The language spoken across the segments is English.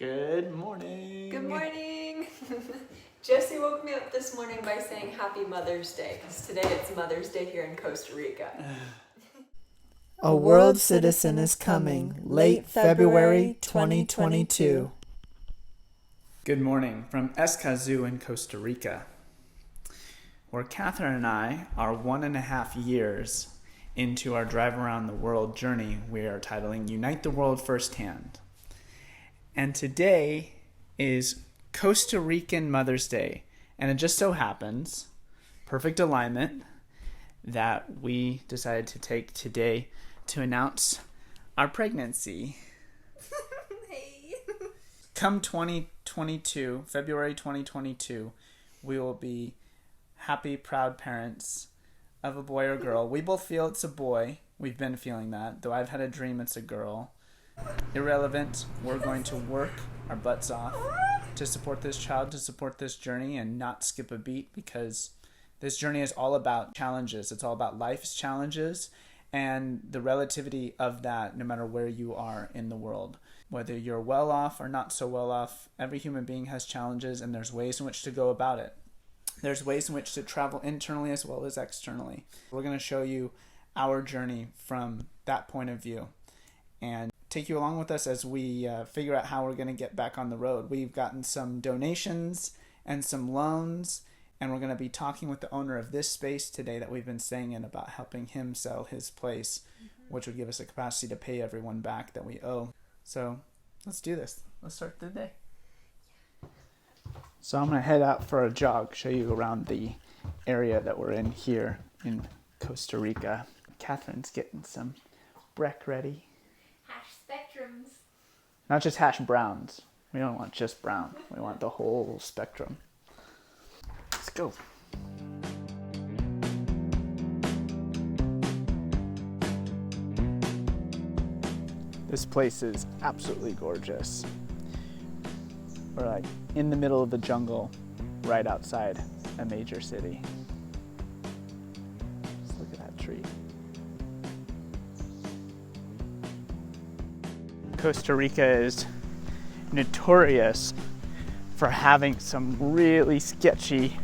Good morning. Good morning. Jesse woke me up this morning by saying Happy Mother's Day, because today it's Mother's Day here in Costa Rica. A world citizen is coming, late February 2022. Good morning from Escazú in Costa Rica, where Catherine and I are 1.5 years into our drive around the world journey we are titling Unite the World Firsthand. And today is Costa Rican Mother's Day. And it just so happens, perfect alignment, that we decided to take today to announce our pregnancy. Hey. Come 2022, February 2022, we will be happy, proud parents of a boy or girl. We both feel it's a boy. We've been feeling that, though I've had a dream it's a girl. Irrelevant, we're going to work our butts off to support this child, to support this journey, and not skip a beat, because this journey is all about challenges. It's all about life's challenges and the relativity of that, no matter where you are in the world. Whether you're well off or not so well off, every human being has challenges, and there's ways in which to go about it. There's ways in which to travel internally as well as externally. We're going to show you our journey from that point of view and take you along with us as we figure out how we're going to get back on the road. We've gotten some donations and some loans, and we're going to be talking with the owner of this space today that we've been staying in about helping him sell his place, which would give us a capacity to pay everyone back that we owe. So let's do this. Let's start the day. So I'm going to head out for a jog, show you around the area that we're in here in Costa Rica. Catherine's getting some break ready. Hash spectrums. Not just hash browns. We don't want just brown. We want the whole spectrum. Let's go. This place is absolutely gorgeous. We're like in the middle of the jungle, right outside a major city. Just look at that tree. Costa Rica is notorious for having some really sketchy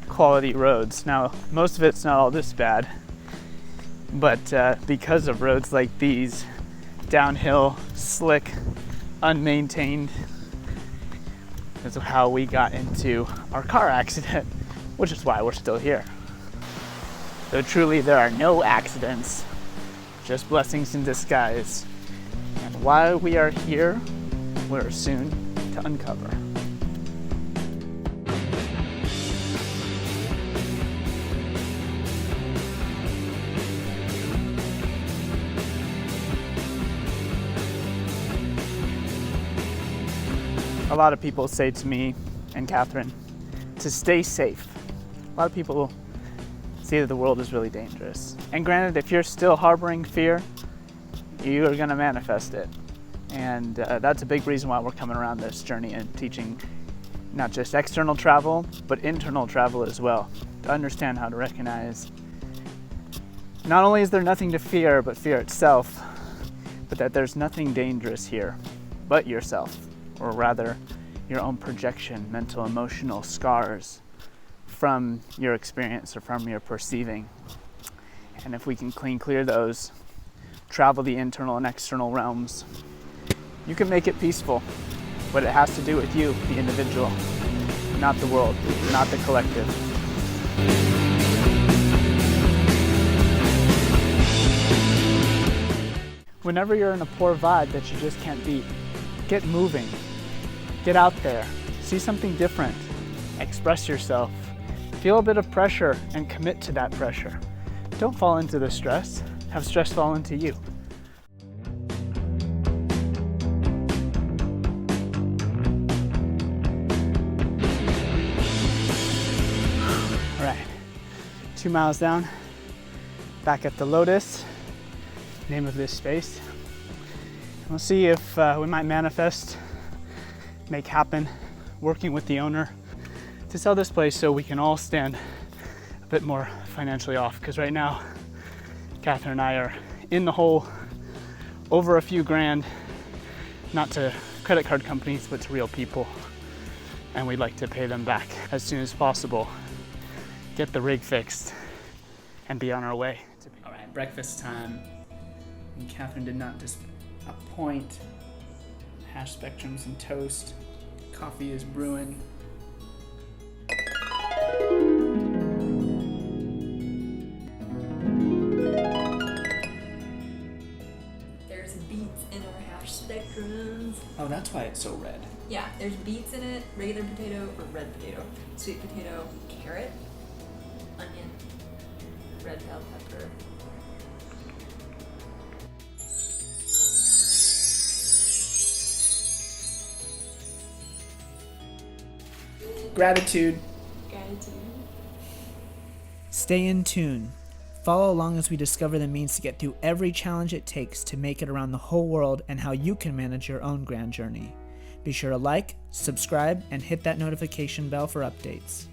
quality roads. Now, most of it's not all this bad, but because of roads like these, downhill, slick, unmaintained, is how we got into our car accident, which is why we're still here. Though truly there are no accidents, just blessings in disguise. And while we are here, we're soon to uncover. A lot of people say to me and Catherine to stay safe. A lot of people see that the world is really dangerous. And granted, if you're still harboring fear, you are going to manifest it. And that's a big reason why we're coming around this journey and teaching not just external travel, but internal travel as well, to understand how to recognize not only is there nothing to fear, but fear itself, but that there's nothing dangerous here but yourself, or rather your own projection, mental, emotional scars from your experience or from your perceiving. And if we can clear those, travel the internal and external realms, you can make it peaceful, but it has to do with you, the individual, not the world, not the collective. Whenever you're in a poor vibe that you just can't beat, get moving, get out there, see something different, express yourself, feel a bit of pressure and commit to that pressure. Don't fall into the stress, have stress fall into you. All right, 2 miles down, back at the Lotus, name of this space. We'll see if we might manifest, make happen, working with the owner to sell this place so we can all stand a bit more financially off. Because right now, Catherine and I are in the hole over a few grand, not to credit card companies, but to real people. And we'd like to pay them back as soon as possible, get the rig fixed, and be on our way. All right, breakfast time. And Catherine did not disappoint. Hash spectrums and toast. Coffee is brewing. There's beets in our hash spectrums. Oh, that's why it's so red. Yeah, there's beets in it, regular potato or red potato, sweet potato, carrot, onion, red bell pepper. Gratitude. Gratitude. Stay in tune. Follow along as we discover the means to get through every challenge it takes to make it around the whole world and how you can manage your own grand journey. Be sure to like, subscribe, and hit that notification bell for updates.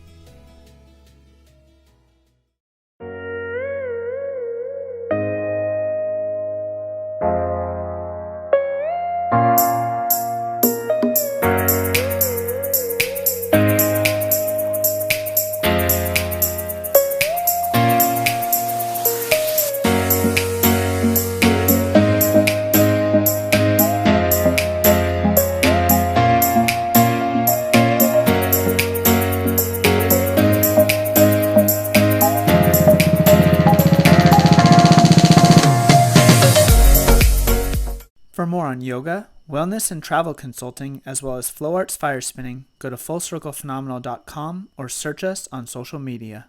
For more on yoga, wellness, and travel consulting, as well as flow arts fire spinning, go to fullcirclephenomenal.com or search us on social media.